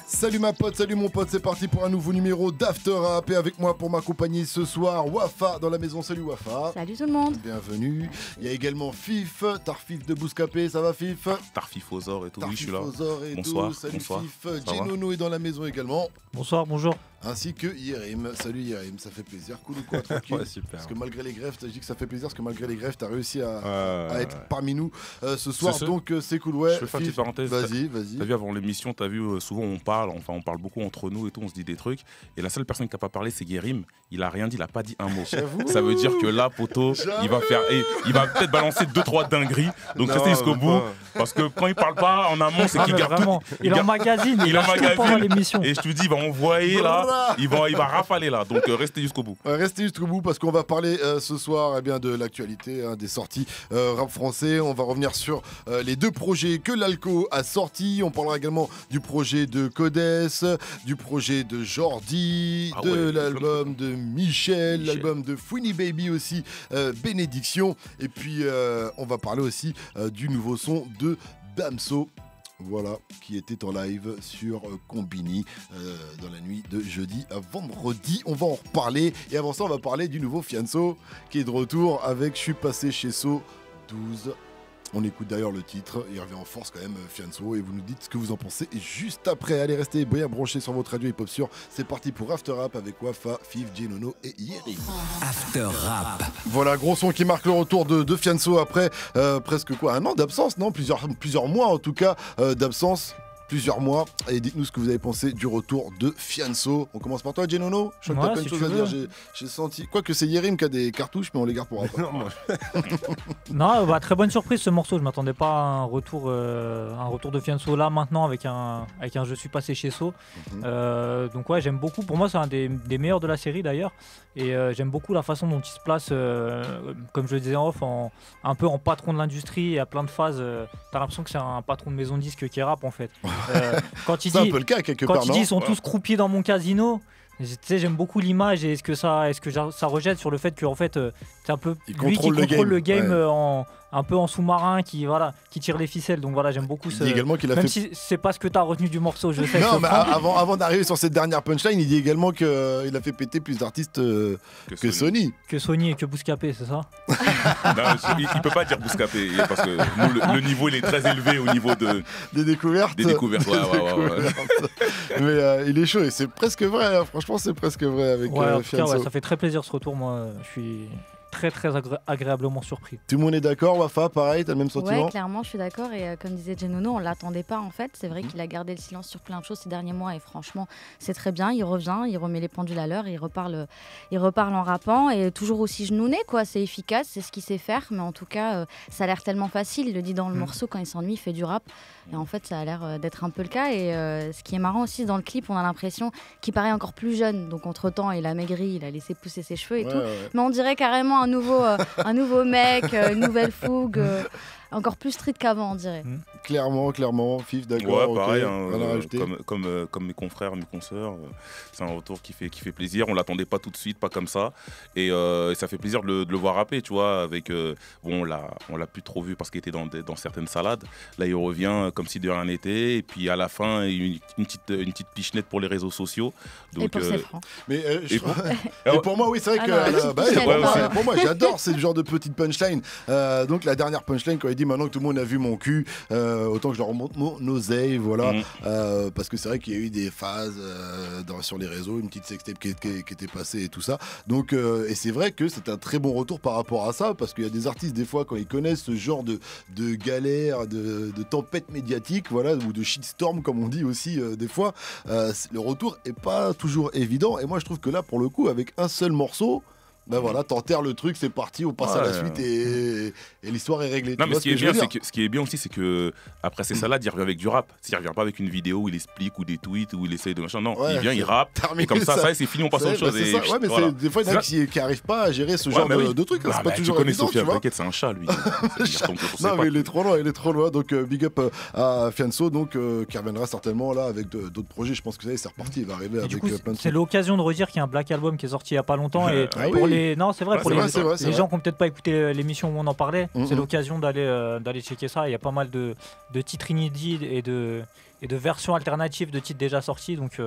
Salut ma pote, salut mon pote, c'est parti pour un nouveau numéro d'After Rap. Et avec moi pour m'accompagner ce soir, Wafa dans la maison. Salut Wafa. Salut tout le monde. Bienvenue. Il y a également Fif, Tarfif de Bouscapé, ça va Fif? Tarfifosor et tout, oui je suis là. Et bonsoir, tout. Salut bonsoir. Fif, Genono est dans la maison également. Bonsoir, bonjour. Ainsi que Yerim. Salut Yerim, ça fait plaisir. Cool ou quoi, tranquille? Ouais, super. Parce que malgré les grèves, je dis que ça fait plaisir parce que malgré les grèves, t'as réussi à être parmi nous ce soir. Donc c'est cool, ouais. Je vais faire une petite parenthèse. Vas-y. T'as vu avant l'émission, t'as vu souvent on parle beaucoup entre nous et tout, on se dit des trucs. Et la seule personne qui n'a pas parlé, c'est Yerim. Il a rien dit, il a pas dit un mot. Ça veut dire que là, poto, il va peut-être balancer 2-3 dingueries. Donc restez jusqu'au bout. Parce que quand il parle pas en amont, c'est qu'il garde vraiment, tout. Il emmagasine. Il emmagasine l'émission. Et je te dis, il va envoyer là, il va rafaler là. Donc restez jusqu'au bout. Restez jusqu'au bout parce qu'on va parler ce soir de l'actualité, des sorties rap français. On va revenir sur les deux projets que l'Alco a sortis. On parlera également du projet de Codes, du projet de Jordi, l'album de Michel, l'album de Fouini Baby aussi, Bénédiction. Et puis on va parler aussi du nouveau son de Damso. Voilà, qui était en live sur Combini dans la nuit de jeudi à vendredi. On va en reparler. Et avant ça, on va parler du nouveau Fianso qui est de retour avec Je suis passé chez So 12. On écoute d'ailleurs le titre, il revient en force quand même, Fianso, et vous nous dites ce que vous en pensez. Et juste après, allez rester bien branchés sur votre radio hip-hop sûr. C'est parti pour After Rap avec Wafa, Fif, Genono et Yerim. After Rap. Voilà, gros son qui marque le retour de Fianso après presque un an d'absence, non, plusieurs mois en tout cas d'absence. Plusieurs mois, et dites-nous ce que vous avez pensé du retour de Fianso. On commence par toi, Genono. Je crois que t'as plein de choses à dire. J'ai senti. Quoique c'est Yerim qui a des cartouches, mais on les garde pour après. Non, très bonne surprise ce morceau. Je m'attendais pas à un retour de Fianso là maintenant avec un Je suis passé chez So. Donc ouais, j'aime beaucoup. Pour moi, c'est un des meilleurs de la série d'ailleurs. Et j'aime beaucoup la façon dont il se place, comme je le disais en off, un peu en patron de l'industrie et à plein de phases. T'as l'impression que c'est un patron de maison disque qui rappe en fait. Quand il c'est dit, un peu le cas quelque quand part, il dit ils sont tous croupiers dans mon casino, j'aime beaucoup l'image et ce que ça rejette sur le fait qu'en fait c'est un peu il lui qui contrôle le game ouais. Un peu en sous-marin qui tire les ficelles. Donc voilà, j'aime beaucoup il dit également qu'il a même si c'est pas ce que tu as retenu du morceau, je sais. Non, mais avant d'arriver sur cette dernière punchline, il dit également qu'il a fait péter plus d'artistes que Sony. Que Sony et que Bouscapé, c'est ça? Non, il peut pas dire Bouscapé parce que nous, le niveau il est très élevé au niveau des découvertes. Ouais. Mais il est chaud et c'est presque vrai, hein. Franchement c'est presque vrai avec Fianso. Ça fait très plaisir ce retour, moi je suis très agréablement surpris. Tout le monde est d'accord, Wafa, pareil, t'as le même sentiment? Ouais, clairement, je suis d'accord. Et comme disait Genono, on l'attendait pas en fait. C'est vrai qu'il a gardé le silence sur plein de choses ces derniers mois. Et franchement, c'est très bien. Il revient, il remet les pendules à l'heure, il reparle en rappant. Et toujours aussi genouné, quoi. C'est efficace, c'est ce qu'il sait faire. Mais en tout cas, ça a l'air tellement facile. Il le dit dans le morceau, quand il s'ennuie, il fait du rap. Et en fait, ça a l'air d'être un peu le cas. Et ce qui est marrant aussi, dans le clip, on a l'impression qu'il paraît encore plus jeune. Donc entre-temps, il a maigri, il a laissé pousser ses cheveux et tout. Ouais. Mais on dirait carrément un nouveau mec, une nouvelle fougue, encore plus street qu'avant, on dirait. Clairement, Fif, d'accord. Ouais, pareil, okay. comme mes confrères, mes consoeurs, c'est un retour qui fait plaisir. On l'attendait pas tout de suite, pas comme ça. Et ça fait plaisir de le voir rapper, tu vois. Avec, on l'a plus trop vu parce qu'il était dans certaines salades. Là, il revient comme si de rien n'était. Et puis à la fin, une petite pichenette pour les réseaux sociaux. Donc, et pour ses francs. Mais et pour moi, oui, c'est vrai que pour moi, j'adore ce genre de petite punchline. Donc la dernière punchline, quand il dit maintenant que tout le monde a vu mon cul, autant que je leur remonte mon oseille, voilà. Parce que c'est vrai qu'il y a eu des phases sur les réseaux, une petite sextape qui était passée et tout ça. Donc, et c'est vrai que c'est un très bon retour par rapport à ça, parce qu'il y a des artistes, des fois, quand ils connaissent ce genre de galère, de tempête médiatique, voilà, ou de shitstorm, comme on dit aussi des fois, le retour est pas toujours évident. Et moi, je trouve que là, pour le coup, avec un seul morceau, ben voilà, t'enterres le truc, c'est parti, on passe à la suite et l'histoire est réglée. Non, mais ce qui est bien aussi, c'est que après ces salades, il revient avec du rap. Il revient pas avec une vidéo où il explique ou des tweets où il essaye de machin. Non, il vient, il rappe. Et comme ça, c'est fini, on passe à autre chose. Ouais, mais voilà. Des fois, il y en a qui n'arrivent pas à gérer ce genre de trucs. C'est pas toujours évident. Tu connais Sophia, t'inquiète, c'est un chat, lui. Non, mais il est trop loin. Donc, big up à Fianso, qui reviendra certainement là avec d'autres projets. Je pense que ça y est, c'est reparti. Il va arriver avec plein de trucs. C'est l'occasion de redire qu'il y a un Black Album qui est sorti il y a pas longtemps. Et pour non, c'est vrai, pour les gens qui n'ont peut-être pas écouté l'émission où on en parlait, c'est l'occasion d'aller checker ça. Il y a pas mal de titres inédits et et de versions alternatives de titres déjà sortis. Donc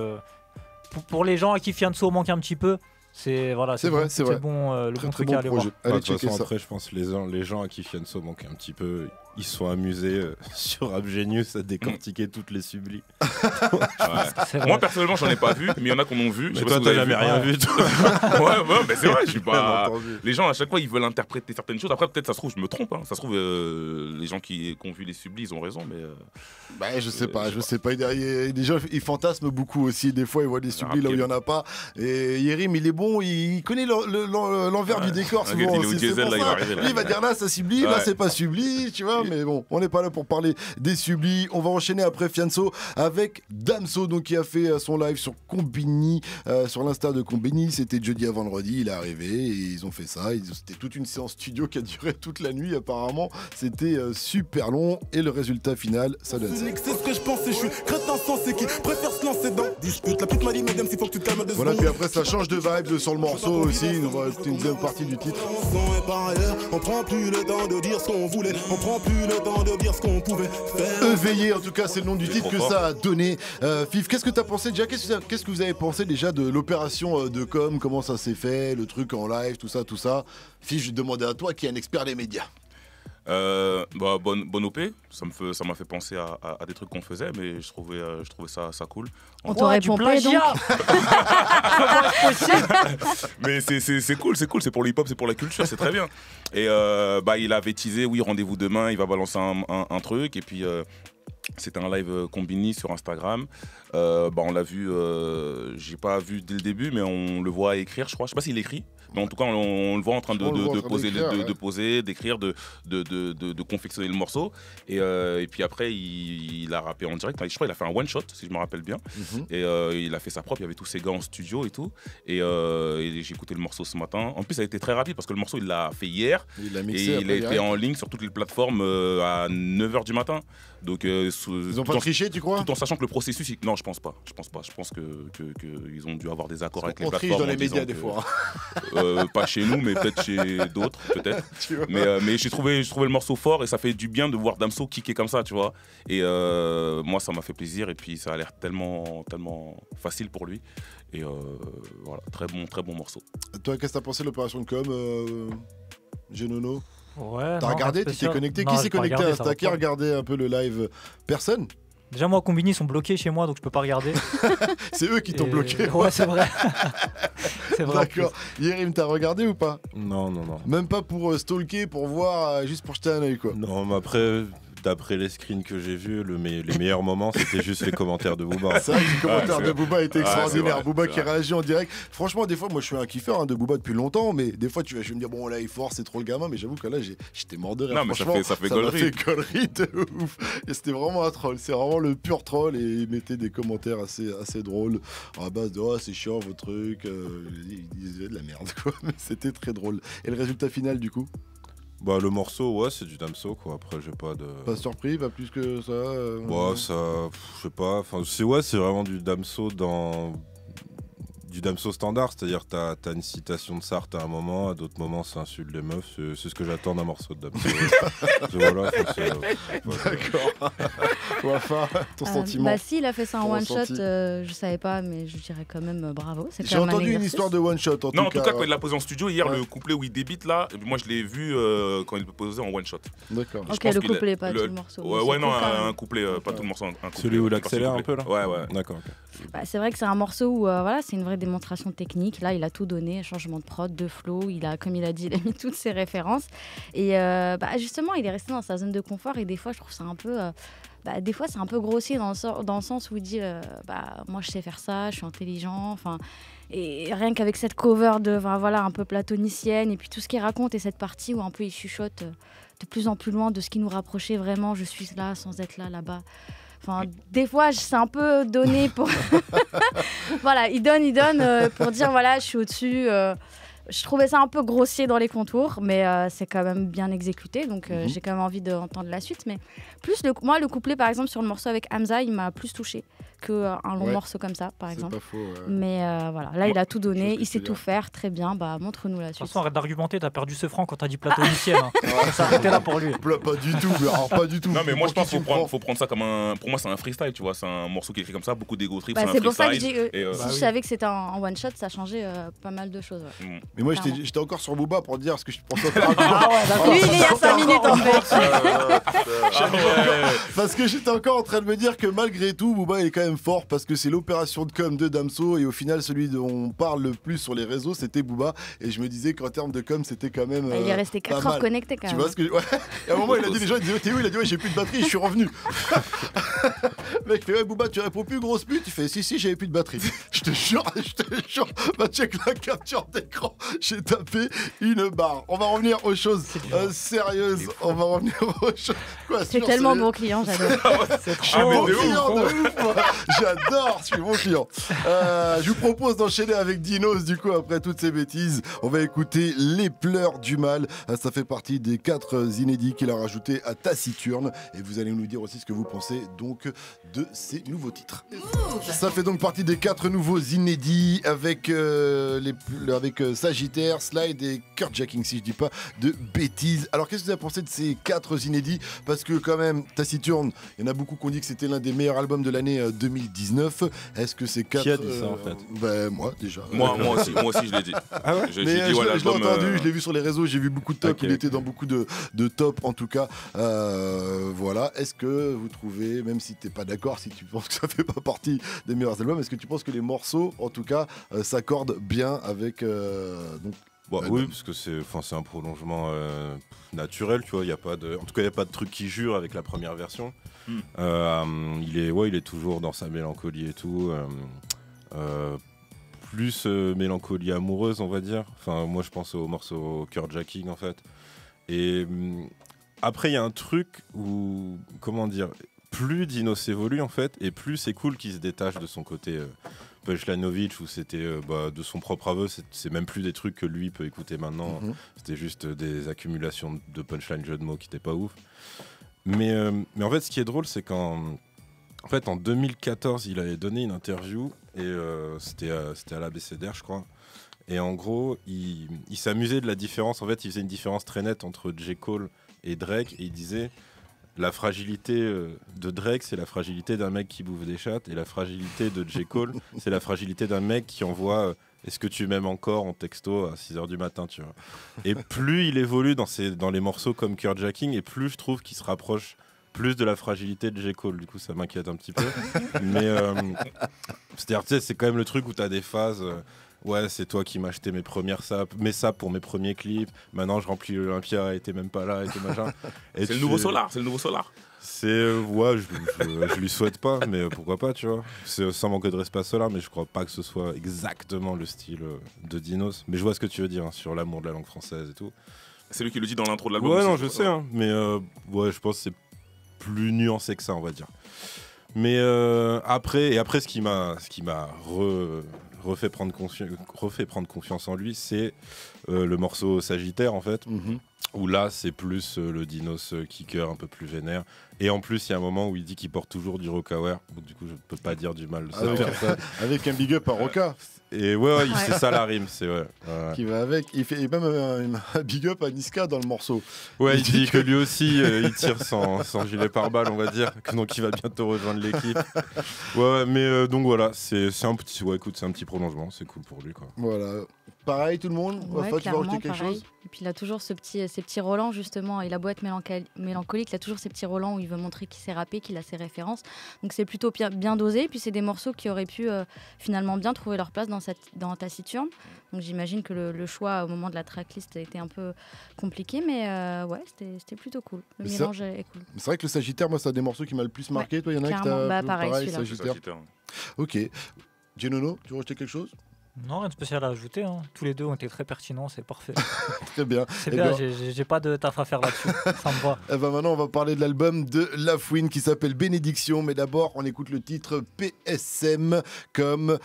pour les gens à qui Fianso manque un petit peu, c'est vrai. Le bon truc à aller voir. De toute façon, après, je pense que les gens à qui Fianso manquent un petit peu, ils se sont amusés sur Rap Genius à décortiquer toutes les sublis. Moi, personnellement, j'en ai pas vu, mais il y en a qui en ont vu. Mais toi, t'as jamais rien vu, toi. Ouais, mais c'est vrai, je suis pas. Les gens, à chaque fois, ils veulent interpréter certaines choses. Après, peut-être, ça se trouve, je me trompe. Ça se trouve, les gens qui ont vu les sublis, ils ont raison, mais. Je sais pas. Il y a des gens, ils fantasment beaucoup aussi. Des fois, ils voient des sublis là où il y en a pas. Et Yerim, il est bon, il connaît l'envers du décor souvent. Il est au diesel, là, il va arriver. Il va dire là, ça sublit, là, c'est pas subli, tu vois. Mais bon, on n'est pas là pour parler des sublis. On va enchaîner après Fianso avec Damso, donc qui a fait son live sur Combini, sur l'insta de Combini. C'était jeudi à vendredi, il est arrivé et ils ont fait ça. C'était toute une séance studio qui a duré toute la nuit apparemment. C'était super long et le résultat final, ça donne ça. C'est ce que je pensais, je suis crétin sensé qui préfère se lancer dans dispute. La pute m'a dit, mesdames, s'il faut que tu te calmes de voilà, puis après ça change de vibe sur le morceau aussi. On va écouter une deuxième partie du titre. On prend plus le temps de dire ce qu'on voulait, on prend plus le temps de dire ce qu'on pouvait faire. Éveillé, en tout cas, c'est le nom du titre que ça a donné. Fif, qu'est-ce que t'as pensé déjà? Qu'est-ce que vous avez pensé déjà de l'opération de com? Comment ça s'est fait, le truc en live, tout ça? Fif, je vais te demander à toi qui est un expert des médias. Bonne OP, ça m'a fait penser à des trucs qu'on faisait, mais je trouvais ça cool. On t'aurait pompé donc. Mais c'est cool, c'est pour le hip-hop, c'est pour la culture, c'est très bien. Et il avait teasé, oui, rendez-vous demain, il va balancer un truc, et puis c'était un live Combini sur Instagram. On l'a vu, j'ai pas vu dès le début, mais on le voit écrire, je crois. Je sais pas s'il écrit, mais en tout cas, on le voit en train de poser, d'écrire, de confectionner le morceau. Et puis après, il a rappé en direct. Je crois qu'il a fait un one shot, si je me rappelle bien. Et il a fait sa propre. Il y avait tous ses gars en studio et tout. Et j'ai écouté le morceau ce matin. En plus, ça a été très rapide parce que le morceau, il l'a fait hier. Il l'a mixé. Et il a été en ligne sur toutes les plateformes à 9h du matin. Donc, ils ont pas triché, tu crois? Tout en sachant que le processus, non, je pense pas. Je pense que ils ont dû avoir des accords avec les plateformes. On triche dans les médias des fois. Pas chez nous, mais peut-être chez d'autres, peut-être. Mais j'ai trouvé le morceau fort et ça fait du bien de voir Damso kicker comme ça, tu vois. Et moi, ça m'a fait plaisir et puis ça a l'air tellement facile pour lui. Et voilà, très bon morceau. Toi, qu'est-ce que t'as pensé de l'opération de com, Genono? Ouais. T'as regardé? Tu t'es connecté? Qui s'est connecté à Insta? Qui a regardé un peu le live? Personne? Déjà, moi, Combini, ils sont bloqués chez moi, donc je peux pas regarder. C'est eux qui t'ont bloqué. Ouais, c'est vrai. C'est vrai. D'accord. Yerim, t'as regardé ou pas? Non. Même pas pour stalker, pour voir, juste pour jeter un œil, quoi. Non, mais après, d'après les screens que j'ai vus, les meilleurs moments, c'était juste les commentaires de Booba. C'est vrai que les commentaires de Booba étaient extraordinaires. Booba qui réagit en direct. Franchement, des fois, moi, je suis un kiffeur de Booba depuis longtemps, mais des fois, je vais me dire, bon, là, il force, c'est trop le gamin, mais j'avoue que là, j'étais mort de rire. Non, mais ça fait gaulerie de ouf. Et c'était vraiment un troll. C'est vraiment le pur troll. Et il mettait des commentaires assez drôles à base de, c'est chiant, vos trucs. Il disait de la merde, quoi. Mais c'était très drôle. Et le résultat final, du coup? Le morceau, ouais, c'est du Damso, quoi. Après, j'ai pas de... Pas surpris, pas plus que ça ça... Je sais pas. Enfin, c'est vraiment du Damso du Damso standard, c'est-à-dire t'as une citation de Sartre à un moment, à d'autres moments ça insulte les meufs, c'est ce que j'attends d'un morceau de Damso. Voilà, d'accord. Wafa, ton sentiment? Si, il a fait ça en one shot, je savais pas, mais je dirais quand même bravo. J'ai entendu une histoire de one shot en tout cas quand il l'a posé en studio hier, le couplet où il débite là, moi je l'ai vu quand il le posait en one shot. D'accord. Ok, le couplet, pas tout le morceau. Ouais, non, un couplet, pas tout le morceau. Celui où il accélère un peu là? Ouais. D'accord. C'est vrai que c'est un morceau où c'est une vraie démonstration technique. Là, il a tout donné, changement de prod, de flow. Comme il a dit, il a mis toutes ses références. Et justement, il est resté dans sa zone de confort. Et des fois, je trouve ça un peu... des fois, c'est un peu grossier dans le sens où il dit moi, je sais faire ça, je suis intelligent. Et rien qu'avec cette cover un peu platonicienne. Et puis tout ce qu'il raconte et cette partie où un peu il chuchote de plus en plus loin de ce qui nous rapprochait vraiment. Je suis là sans être là, là-bas. Des fois, c'est un peu donné pour... Voilà, il donne pour dire, voilà, je suis au-dessus. je trouvais ça un peu grossier dans les contours, mais c'est quand même bien exécuté, donc j'ai quand même envie d'entendre la suite. Mais plus moi, le couplet, par exemple, sur le morceau avec Hamza, il m'a plus touché qu'un long morceau comme ça, par exemple. C'est pas faux. Ouais. Mais voilà, là, il a tout donné, il sait tout faire, très bien. Bah, montre-nous la De toute suite. façon, arrête d'argumenter, t'as perdu ce franc quand t'as dit platonicienne. Hein. On s'est arrêté là pour lui. Pas du tout, alors pas du tout. Non, mais moi je pense qu'il qu'il faut prendre ça comme un. Pour moi, c'est un freestyle, tu vois. C'est un morceau qui est écrit comme ça, beaucoup d'ego trip. Bah, c'est pour ça que je dis, Et, si je savais que c'était en one shot, ça changeait pas mal de choses. Ouais. Mais moi, Clairement. j'étais encore sur Booba pour dire ce que je pense encore. Ah ouais, d'accord. Lui, il est il y a 5 minutes en fait. Parce que j'étais encore en train de me dire que malgré tout, Booba est quand même fort parce que c'est l'opération de com de Damso et au final, celui dont on parle le plus sur les réseaux, c'était Booba. Et je me disais qu'en termes de com, c'était quand même. Il est resté 4 heures connecté quand Tu même. vois ce que ouais. Et à un moment, il a dit, les gens, ils disaient, t'es où? Il a dit, ouais, j'ai plus de batterie, je suis revenu. Le mec fait, ouais, Booba, tu réponds plus, grosse pute. Il fait, si, j'avais plus de batterie. Je te jure. Bah, check la capture d'écran. J'ai tapé une barre. On va revenir aux choses sérieuses. On va revenir aux choses. Quoi, C'est sûr, tellement bon client, j'adore. Ah, bon client de ouf, moi. J'adore, je suis bon client. Je vous propose d'enchaîner avec Dinos, du coup, après toutes ces bêtises. On va écouter Les Pleurs du Mal. Ça fait partie des 4 inédits qu'il a rajouté à Taciturne. Et vous allez nous dire aussi ce que vous pensez donc de ces nouveaux titres. Ça fait donc partie des 4 nouveaux inédits avec, avec Sagittaire, Slide et Kurtjacking, si je dis pas de bêtises. Alors, qu'est-ce que vous avez pensé de ces 4 inédits? Parce que quand même, Taciturne, il y en a beaucoup qui ont dit que c'était l'un des meilleurs albums de l'année 2019. Est-ce que ces 4... Qui a dit ça en fait? Ben, moi déjà. Moi aussi, je l'ai dit. Ah ouais? J'ai Mais dit, je ouais, l'ai l'album, entendu, je l'ai vu sur les réseaux, j'ai vu beaucoup de top, Ok, il ok. était dans beaucoup de top en tout cas. Voilà, est-ce que vous trouvez, même si t'es pas d'accord, si tu penses que ça fait pas partie des meilleurs albums, est-ce que tu penses que les morceaux, en tout cas, s'accordent bien avec... donc, Bah, oui, parce que c'est un prolongement naturel, tu vois. Y a pas de, en tout cas, il n'y a pas de truc qui jure avec la première version. Il est toujours dans sa mélancolie et tout. Plus mélancolie amoureuse, on va dire. Enfin, moi, je pense au morceau Kurtjacking, en fait. Et après, il y a un truc où, comment dire, plus Dinos évolue, en fait, et plus c'est cool qu'il se détache de son côté Punchlinovic, où c'était de son propre aveu, c'est même plus des trucs que lui peut écouter maintenant. C'était juste des accumulations de punchline jeux de mots qui étaient pas ouf. Mais en fait, ce qui est drôle, c'est qu'en fait, en 2014, il avait donné une interview, et c'était à l'ABCDR, je crois. Et en gros, il s'amusait de la différence. En fait, il faisait une différence très nette entre J. Cole et Drake, et il disait... La fragilité de Drake, c'est la fragilité d'un mec qui bouffe des chattes, et la fragilité de J. Cole, c'est la fragilité d'un mec qui envoie est-ce que tu m'aimes encore en texto à 6h du matin, tu vois. Et plus il évolue dans les morceaux comme Kurtjacking, et plus je trouve qu'il se rapproche plus de la fragilité de J. Cole. Du coup, ça m'inquiète un petit peu. Mais c'est-à-dire, tu sais, c'est quand même le truc où tu as des phases. Ouais, c'est toi qui m'as acheté mes sapes pour mes premiers clips. Maintenant, je remplis l'Olympia et t'es même pas là et tout machin. C'est le nouveau Solar. Ouais, je lui souhaite pas, mais pourquoi pas, tu vois. C'est sans manquer de respect à Solar, mais je crois pas que ce soit exactement le style de Dinos. Mais je vois ce que tu veux dire hein, sur l'amour de la langue française et tout. C'est lui qui le dit dans l'intro de l'album. Ouais, aussi, non, je sais, hein, mais ouais, je pense que c'est plus nuancé que ça, on va dire. Mais après, ce qui m'a refait prendre confiance en lui, c'est le morceau Sagittaire, en fait. Où là, c'est plus le Dinos kicker un peu plus vénère. Et en plus, il y a un moment où il dit qu'il porte toujours du Rocawear. Donc du coup, je peux pas dire du mal de ça. avec un big up à Roca. Et ouais, c'est ça la rime, c'est ouais. Qui va avec. Il fait même un big up à Niska dans le morceau. Ouais, il dit que lui aussi, il tire sans gilet pare-balles, on va dire. Donc il va bientôt rejoindre l'équipe. Ouais, mais donc voilà, c'est un petit, ouais, écoute, c'est un petit prolongement, c'est cool pour lui, quoi. Voilà. Pareil, tout le monde. Ouais, Enfin, tu vas rajouter quelque pareil. chose? Et puis il a toujours ces petits relents justement. Il a beau être mélancolique, il a toujours ces petits relents où il veut montrer qu'il sait rapper, qu'il a ses références. Donc c'est plutôt bien dosé. Et puis c'est des morceaux qui auraient pu finalement bien trouver leur place dans Taciturne. Donc j'imagine que le choix au moment de la tracklist a été un peu compliqué, mais ouais, c'était plutôt cool. Le mélange est cool. C'est vrai que le Sagittaire, moi, c'est un des morceaux qui m'a le plus marqué. Ouais, toi, il y en a qui clairement. t'a Pareil, Sagittaire. Ok. Genono, tu veux rajouter quelque chose? Non, rien de spécial à ajouter. Hein. Tous les deux ont été très pertinents, c'est parfait. Très bien. C'est bien, j'ai pas de taf à faire là-dessus. Ça me va. Et ben maintenant, on va parler de l'album de Lafouine qui s'appelle Bénédiction. Mais d'abord, on écoute le titre PSM comme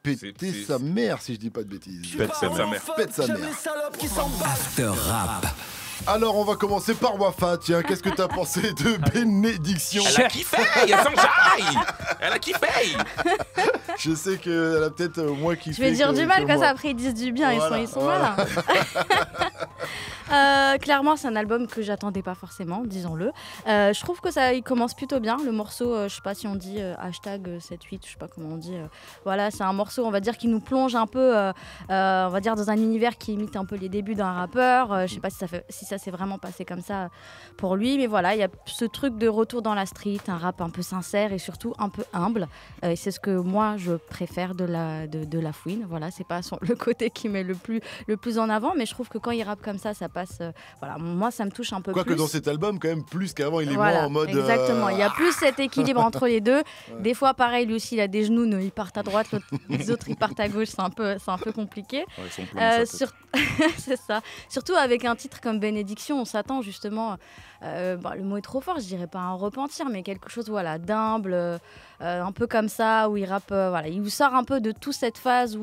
péter sa mère, si je dis pas de bêtises. Pète sa mère. Pète sa mère. After Rap. Alors, on va commencer par Wafa. Tiens, qu'est-ce que t'as pensé de Bénédiction? Elle a kiffé, elle s'enjaille. Elle a kiffé. Je sais qu'elle a peut-être moins kiffé. Je vais dire du mal que quand moi. ça, après ils disent du bien, Voilà, ils sont voilà. malins. Clairement, c'est un album que j'attendais pas forcément, disons-le. Je trouve que ça, il commence plutôt bien. Le morceau, je sais pas si on dit hashtag 7-8, je sais pas comment on dit. Voilà, c'est un morceau, on va dire, qui nous plonge un peu, on va dire, dans un univers qui imite un peu les débuts d'un rappeur. Je sais pas si ça s'est vraiment passé comme ça pour lui, mais voilà, il y a ce truc de retour dans la street, un rap un peu sincère et surtout un peu humble. Et c'est ce que moi je préfère de la Fouine. Voilà, c'est pas le côté qui met le plus en avant, mais je trouve que quand il rappe comme ça passe. Voilà, moi ça me touche un peu Quoique plus. dans cet album, quand même, plus qu'avant, il est Voilà, moins en mode. exactement. Il y a plus cet équilibre entre les deux. Des fois, pareil, lui aussi, il a des genoux, ils partent à droite, les autres ils partent à gauche. C'est un peu compliqué. Ouais, ils sont pleins, ça, C'est ça. Surtout avec un titre comme Bénédiction, on s'attend justement. Le mot est trop fort, je dirais pas un repentir, mais quelque chose voilà d'humble, un peu comme ça, où il rappe. Voilà, il sort un peu de toute cette phase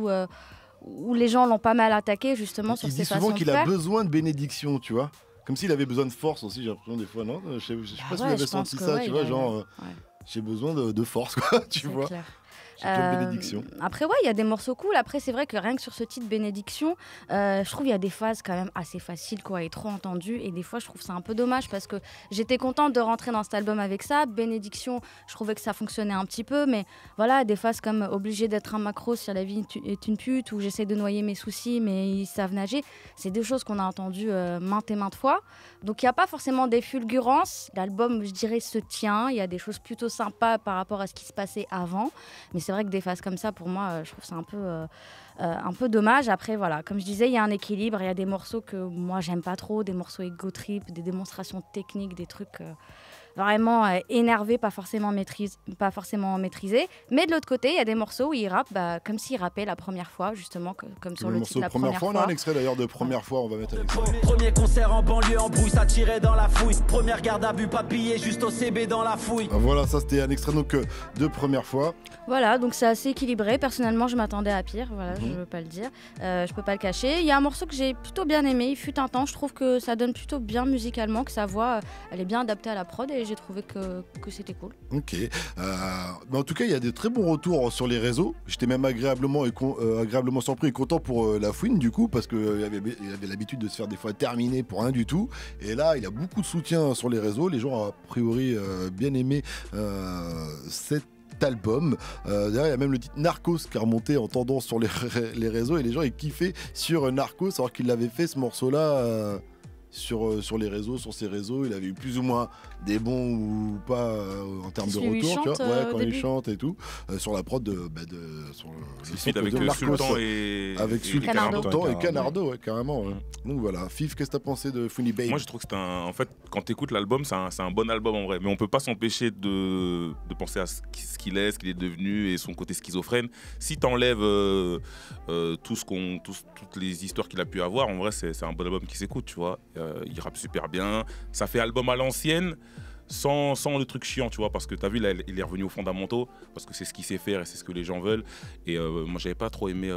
où les gens l'ont pas mal attaqué justement sur Il ses dit façons souvent de qu'il a faire. besoin de bénédiction, tu vois. Comme s'il avait besoin de force aussi, j'ai l'impression des fois, non? Je sais pas si vous avez senti ça, tu vois, genre, ouais. j'ai besoin de force, quoi, tu C'est vois. clair. J'ai besoin de bénédiction. Après, ouais, il y a des morceaux cool. Après, c'est vrai que rien que sur ce titre Bénédiction, je trouve qu'il y a des phases quand même assez faciles, quoi, et trop entendues. Et des fois, je trouve ça un peu dommage parce que j'étais contente de rentrer dans cet album avec ça. Bénédiction, je trouvais que ça fonctionnait un petit peu. Mais voilà, des phases comme obligé d'être un macro si la vie est une pute, ou j'essaie de noyer mes soucis, mais ils savent nager. C'est des choses qu'on a entendues maintes et maintes fois. Donc, il n'y a pas forcément des fulgurances. L'album, je dirais, se tient. Il y a des choses plutôt sympas par rapport à ce qui se passait avant. Mais c'est vrai que des phases comme ça, pour moi, je trouve ça un peu dommage. Après, voilà, comme je disais, il y a un équilibre. Il y a des morceaux que moi, j'aime pas trop, des morceaux ego trip, des démonstrations techniques, des trucs vraiment énervés, pas forcément maîtrisés. Mais de l'autre côté, il y a des morceaux où il rappe comme s'il rappait la première fois, justement, comme sur le titre morceau la première fois, on a fois. un extrait d'ailleurs de première fois, on va mettre un extrait. Premier concert en banlieue, en brouille, ça tirait dans la fouille. Première garde à vue, papillé, juste au CB dans la fouille. Voilà, ça c'était un extrait donc de première fois. Voilà, donc c'est assez équilibré. Personnellement, je m'attendais à pire, voilà, je veux pas le dire. Je peux pas le cacher. Il y a un morceau que j'ai plutôt bien aimé, il fut un temps. Je trouve que ça donne plutôt bien musicalement, que sa voix, elle est bien adaptée à la prod et j'ai trouvé que c'était cool. Ok. Mais en tout cas, il y a des très bons retours sur les réseaux. J'étais même agréablement surpris et content pour la Fouine, du coup, parce qu'il avait l'habitude de se faire des fois terminer pour rien du tout. Et là, il a beaucoup de soutien sur les réseaux. Les gens ont a priori bien aimé cet album. D'ailleurs, il y a même le titre Narcos qui est remonté en tendance sur les réseaux et les gens ils kiffaient sur Narcos alors qu'il avait fait ce morceau-là sur les réseaux, sur ses réseaux. Il avait eu plus ou moins des bons ou pas en termes de retour, tu vois. Ouais, quand il chante et tout. Sur la prod sur le feat son avec de Narcos. Sultan et Canardo. Sultan et Canardo, ouais, carrément. Ouais. Donc voilà. Fif, qu'est-ce que t'as pensé de Funny Babe? Moi, je trouve que en fait, quand t'écoutes l'album, c'est un bon album en vrai. Mais on peut pas s'empêcher de penser à ce qu'il est devenu et son côté schizophrène. Si t'enlèves toutes les histoires qu'il a pu avoir, en vrai, c'est un bon album qui s'écoute, tu vois. Il rappe super bien. Ça fait album à l'ancienne. Sans le truc chiant, tu vois, parce que t'as vu, là, il est revenu aux fondamentaux, parce que c'est ce qu'il sait faire et c'est ce que les gens veulent. Et moi, j'avais pas trop aimé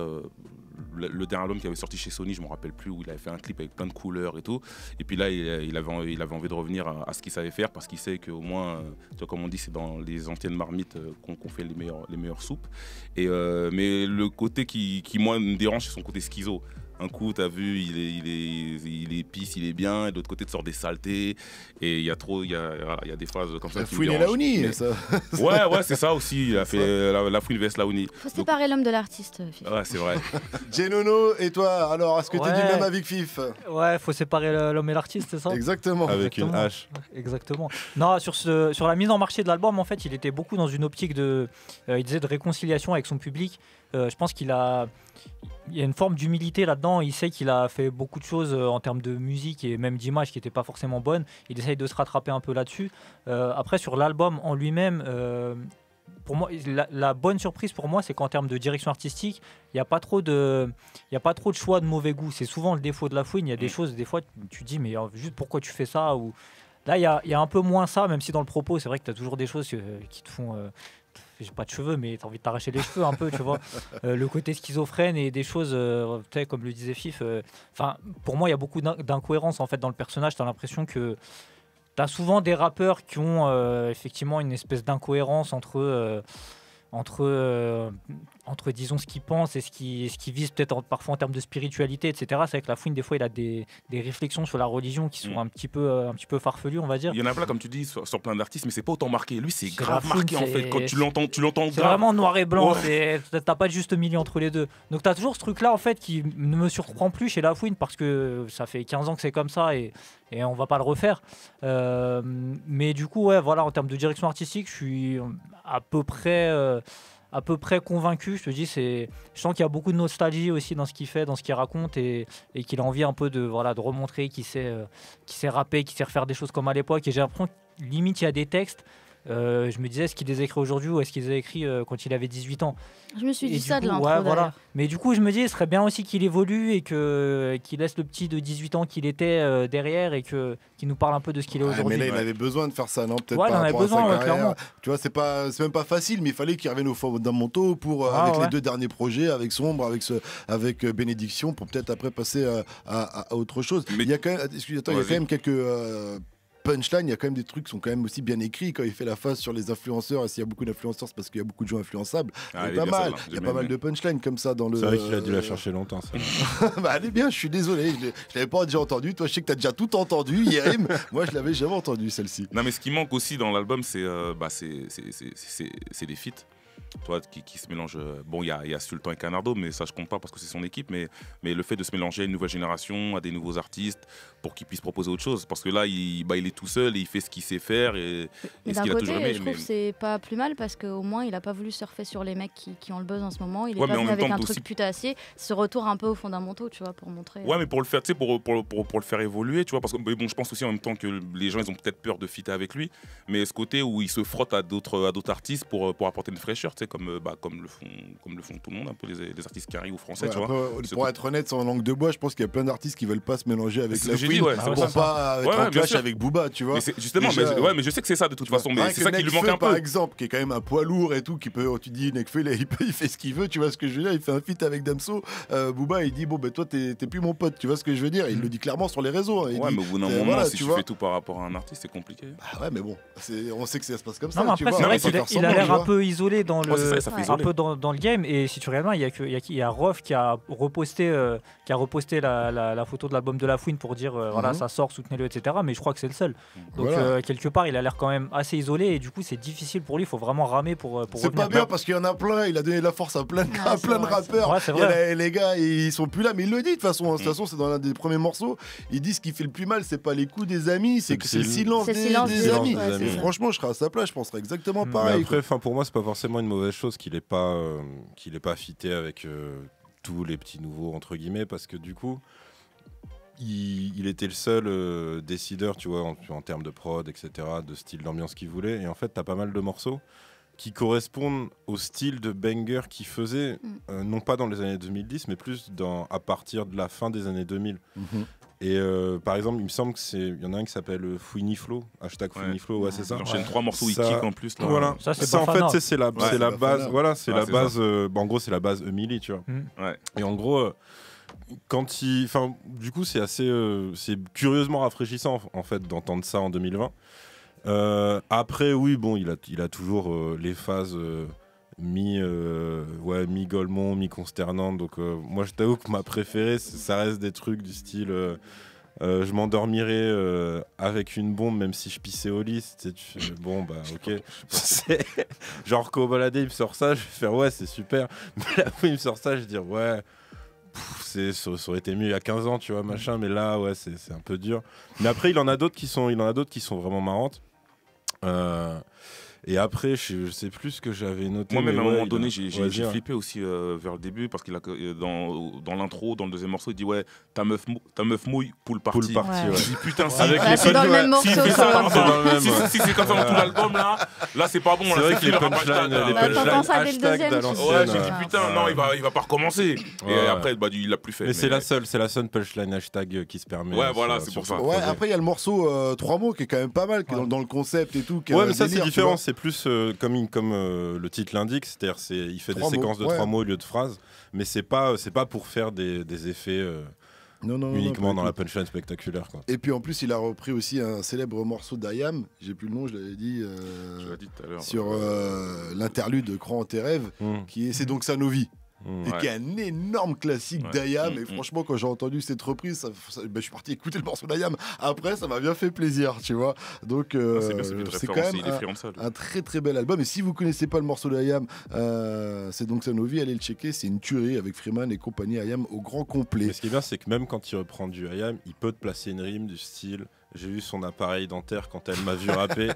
le dernier album qui avait sorti chez Sony, je me rappelle plus, où il avait fait un clip avec plein de couleurs et tout. Et puis là, il avait envie de revenir à ce qu'il savait faire, parce qu'il sait qu'au moins, tu vois, comme on dit, c'est dans les anciennes marmites qu'on fait les meilleures soupes. Et, mais le côté qui moi, me dérange, c'est son côté schizo. Un coup, t'as vu, il est pisse, il est bien, et de l'autre côté, tu sors des saletés, et il y a des phrases comme ça. La Fouine et Laouni, mais... ça. Ouais, c'est ça aussi. Il a fait la Fouine vs Laouni. Faut séparer l'homme de l'artiste, Fif. Ouais, c'est vrai. Genono, et toi, alors, est-ce que t'es du même avec Fif? Ouais, faut séparer l'homme et l'artiste, c'est ça? Exactement. Avec une hache. Exactement. Non, sur la mise en marché de l'album, en fait, il était beaucoup dans une optique il disait de réconciliation avec son public. Je pense qu'il y a une forme d'humilité là-dedans. Il sait qu'il a fait beaucoup de choses en termes de musique et même d'image qui n'étaient pas forcément bonnes. Il essaye de se rattraper un peu là-dessus. Après, sur l'album en lui-même, pour moi, la bonne surprise pour moi, c'est qu'en termes de direction artistique, il n'y a pas trop de choix de mauvais goût. C'est souvent le défaut de la Fouine. Il y a des choses, des fois, tu te dis, mais juste pourquoi tu fais ça ou... Là, il y a un peu moins ça, même si dans le propos, c'est vrai que tu as toujours des choses qui te font... j'ai pas de cheveux, mais t'as envie de t'arracher les cheveux un peu, tu vois. Le côté schizophrène et des choses, comme le disait Fif. Pour moi, il y a beaucoup d'incohérences en fait dans le personnage. T'as l'impression que t'as souvent des rappeurs qui ont effectivement une espèce d'incohérence entre disons ce qu'ils pensent et ce qu'ils visent peut-être parfois en termes de spiritualité, etc. C'est vrai que La Fouine, des fois, il a des réflexions sur la religion qui sont un petit peu farfelues, on va dire. Il y en a plein, comme tu dis, sur plein d'artistes, mais c'est pas autant marqué. Lui, c'est Sur grave La Fouine, marqué, en fait. Quand tu l'entends c'est grave. vraiment noir et blanc. T'as pas de juste milieu entre les deux. Donc t'as toujours ce truc-là, en fait, qui ne me surprend plus chez La Fouine parce que ça fait 15 ans que c'est comme ça et on va pas le refaire. Mais du coup, ouais, voilà, en termes de direction artistique, je suis à peu près convaincu. Je te dis, je sens qu'il y a beaucoup de nostalgie aussi dans ce qu'il fait, dans ce qu'il raconte et qu'il a envie un peu de remontrer qu'il sait rapper, qu'il sait refaire des choses comme à l'époque. Et j'ai l'impression que limite il y a des textes. Je me disais, est-ce qu'il les écrit aujourd'hui ou est-ce qu'il les a écrits quand il avait 18 ans? Je me suis dit ça de coup, l'intro. ouais, voilà. Mais du coup, je me dis, il serait bien aussi qu'il évolue et qu'il laisse le petit de 18 ans qu'il était derrière et qu'il nous parle un peu de ce qu'il est aujourd'hui. Mais là, il avait besoin de faire ça, non? Peut-être Ouais, par il en avait rapport à sa besoin, carrière. clairement. Tu vois, c'est même pas facile, mais il fallait qu'il revienne au fondamentaux pour avec les 2 derniers projets, avec Sombre, avec Bénédiction, pour peut-être après passer à autre chose. Mais il y a quand même, il y a quand même quelques punchline, il y a quand même des trucs qui sont quand même aussi bien écrits. Quand il fait la phase sur les influenceurs, et s'il y a beaucoup d'influenceurs, c'est parce qu'il y a beaucoup de gens influençables. Il y a pas mal, il y a pas mal de punchlines comme ça dans le. C'est vrai qu'il a dû la chercher longtemps, ça. Bah, elle est bien, je suis désolé, je l'avais pas déjà entendu. Toi, je sais que t'as déjà tout entendu, Yérim. Moi, je l'avais jamais entendu, celle-ci. Non, mais ce qui manque aussi dans l'album, c'est des feats. Toi, qui se mélange. Bon, il y a Sultan et Canardo, mais ça je compte pas parce que c'est son équipe. Mais le fait de se mélanger à une nouvelle génération, à des nouveaux artistes, pour qu'ils puissent proposer autre chose. Parce que là, il est tout seul et il fait ce qu'il sait faire et ce qu'il a toujours aimé. Je trouve que c'est pas plus mal parce qu'au moins il a pas voulu surfer sur les mecs qui ont le buzz en ce moment. Il est Ouais, pas mais en venu même avec temps, un truc putassier. Ce retour un peu aux fondamentaux, tu vois, pour montrer. Ouais, mais pour le faire, tu sais, pour le faire évoluer, tu vois, parce que bon, je pense aussi en même temps que les gens, ils ont peut-être peur de fitter avec lui, mais ce côté où il se frotte à d'autres artistes pour apporter une fraîcheur, tu sais, comme le font tout le monde, un peu les artistes qui arrivent aux Français, tu vois. Pour être honnête, sans langue de bois, je pense qu'il y a plein d'artistes qui veulent pas se mélanger avec La Fouine pour pas être en clash avec Booba, tu vois. Justement, mais je sais que c'est ça de toute façon, mais c'est ça qui lui manque un peu. Par exemple, qui est quand même un poids lourd et tout, qui peut, tu dis, Nekfeu, il fait ce qu'il veut, tu vois ce que je veux dire, il fait un feat avec Damso, Booba, il dit, bon, ben toi, t'es plus mon pote, tu vois ce que je veux dire, il le dit clairement sur les réseaux. Ouais, mais au bout d'un moment, si tu fais tout par rapport à un artiste, c'est compliqué. Bah ouais, mais bon, on sait que ça se passe comme ça. Non, mais après, c'est vrai qu'il a l'air un peu isolé dans le game. Et si tu regardes bien, il y a Rof qui a reposté la photo de l'album de La Fouine pour dire voilà, ça sort, soutenez-le, etc. Mais je crois que c'est le seul. Donc quelque part, il a l'air quand même assez isolé et du coup, c'est difficile pour lui. Il faut vraiment ramer pour c'est revenir. pas bien parce qu'il y en a plein. Il a donné de la force à plein de rappeurs. Ouais, c'est vrai. Les gars, ils sont plus là, mais il le dit de toute façon. De toute façon, c'est dans l'un des premiers morceaux. Il dit ce qui fait le plus mal, c'est pas les coups des amis, c'est le silence des amis. Franchement, je serais à sa place, je penserais exactement pareil. Mais après, pour moi, c'est pas forcément une mauvaise chose qu'il ait pas fité avec tous les petits nouveaux entre guillemets, parce que du coup, il était le seul décideur, tu vois, en termes de prod, etc., de style d'ambiance qu'il voulait. Et en fait, t'as pas mal de morceaux qui correspondent au style de banger qu'il faisait, non pas dans les années 2010, mais plus à partir de la fin des années 2000. Et par exemple, il me semble qu'il y en a un qui s'appelle Fouiniflo, #Fouiniflo, ouais, c'est ça. Il enchaîne 3 morceaux, il kick en plus. Là. Voilà, ça en fait, c'est la base. Voilà, c'est la base. En gros, c'est la base Emily, tu vois. Ouais. Et en gros, du coup, c'est assez, c'est curieusement rafraîchissant en fait d'entendre ça en 2020. Après, oui, bon, il a toujours les phases. Mi-Golemont, mi-consternante. Donc moi je t'avoue que ma préférée ça reste des trucs du style je m'endormirai avec une bombe même si je pissais au lit. Bon bah ok. Genre Kobalade il me sort ça, je vais faire ouais c'est super. Mais là où il me sort ça je vais dire ouais ça aurait été mieux il y a 15 ans tu vois machin, mais là ouais c'est un peu dur. Mais après il en a d'autres qui sont vraiment marrantes. Et après, je sais plus ce que j'avais noté. Moi-même, à un moment donné, j'ai flippé aussi vers le début parce qu'il a dans l'intro, dans le deuxième morceau, il dit ouais, ta meuf mouille, pool party. Ouais. Je dis putain, si c'est dans le même morceau. Si c'est comme ça dans tout l'album là, c'est pas bon. C'est vrai que les punchlines hashtag d'Alancien. Ouais, j'ai dit putain, non, il va pas recommencer. Et après, il l'a plus fait. Mais c'est la seule punchline hashtag qui se permet. Ouais, voilà, c'est pour ça. Ouais, après il y a le morceau 3 mots qui est quand même pas mal, qui est dans le concept et tout. Ouais, mais ça c'est différent. c'est plus comme le titre l'indique, c'est-à-dire il fait des 3 mots, séquences de ouais. 3 mots au lieu de phrases, mais c'est pas pour faire des effets uniquement dans la punchline spectaculaire, quoi. Et puis en plus, il a repris aussi un célèbre morceau d'IAM, j'ai plus le nom, je l'avais dit, Tu l'as dit tout à l'heure. sur l'interlude Crois en tes rêves, qui est C'est donc ça nos vies. Et Ouais. qui est un énorme classique d'IAM. Et Mm. franchement, quand j'ai entendu cette reprise, je suis parti écouter le morceau d'IAM. Après, ça m'a bien fait plaisir, tu vois. Donc, C'est bien, c'est une c'est quand référence, même il est friand de ça, lui. un très très bel album. Et si vous connaissez pas le morceau d'IAM, c'est donc ça nos vies, allez le checker. C'est une tuerie avec Freeman et compagnie IAM au grand complet. Mais ce qui est bien, c'est que même quand il reprend du IAM, il peut te placer une rime du style j'ai eu son appareil dentaire quand elle m'a vu rapper.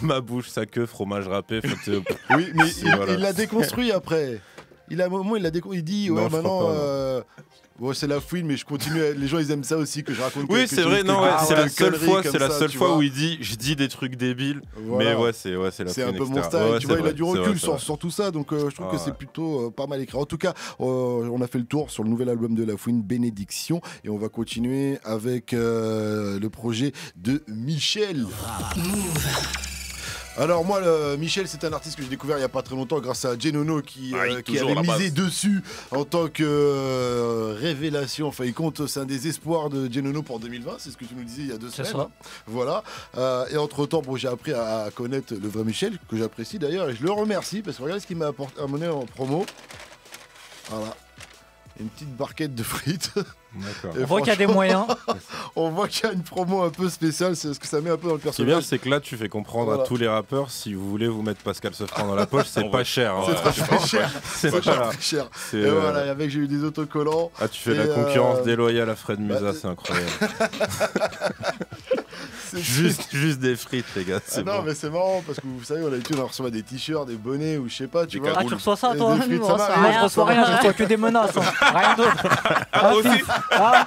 Ma bouche, sa queue, fromage râpé. Oui, mais voilà. il l'a déconstruit après. Il a un moment, il l'a déconstruit. Il dit, ouais, Non, je maintenant, crois pas, bon, c'est la fouine, mais je continue. Les gens, ils aiment ça aussi que je raconte. Oui, quelque c'est chose, vrai. Non, ouais, quelques c'est la seule conneries fois, comme c'est la ça, seule tu fois vois. où il dit, je dis des trucs débiles. Voilà. Mais ouais, c'est la C'est un fouine, peu mon etc. style, Ouais, tu c'est vois, il a vrai, du c'est recul vrai, c'est vrai. sur tout ça, donc je trouve que c'est Ouais. plutôt pas mal écrit. En tout cas, on a fait le tour sur le nouvel album de La Fouine, Bénédiction, et on va continuer avec le projet de Michel. Alors moi, Michel, c'est un artiste que j'ai découvert il n'y a pas très longtemps grâce à Genono qui toujours avait la base. misé dessus en tant que révélation. Enfin, il compte, c'est un des espoirs de Genono pour 2020, c'est ce que tu nous disais il y a 2 C'est semaines. ça. Hein. Voilà. Et entre-temps, bon, j'ai appris à connaître le vrai Michel, que j'apprécie d'ailleurs, et je le remercie parce que regardez ce qu'il m'a amené en promo. Voilà. Une petite barquette de frites. D'accord. Et On voit qu'il y a des moyens. On voit qu'il y a une promo un peu spéciale, c'est ce que ça met un peu dans le Ce qui est bien, personnage. c'est que là, tu fais comprendre Voilà. à tous les rappeurs, si vous voulez vous mettre Pascal Sofran dans la poche, c'est pas cher. hein. C'est pas très cher. C'est C'est pas pas là. très cher. C'est, Et voilà, et avec j'ai eu des autocollants. Ah, tu fais Et, la concurrence déloyale à Fred Musa, bah, c'est incroyable. C'est juste des frites, les gars. Ah C'est non, bon. mais c'est marrant parce que vous savez, on a l'habitude d'en recevoir des t-shirts, des bonnets ou je sais pas, tu Des vois. Ah, tu reçois ça, Et toi des frites, Nous, ça on reçoit m'arrive. Moi, rien, je reçois rien, je reçois que des menaces. Hein. Rien d'autre. Ah, aussi Ah,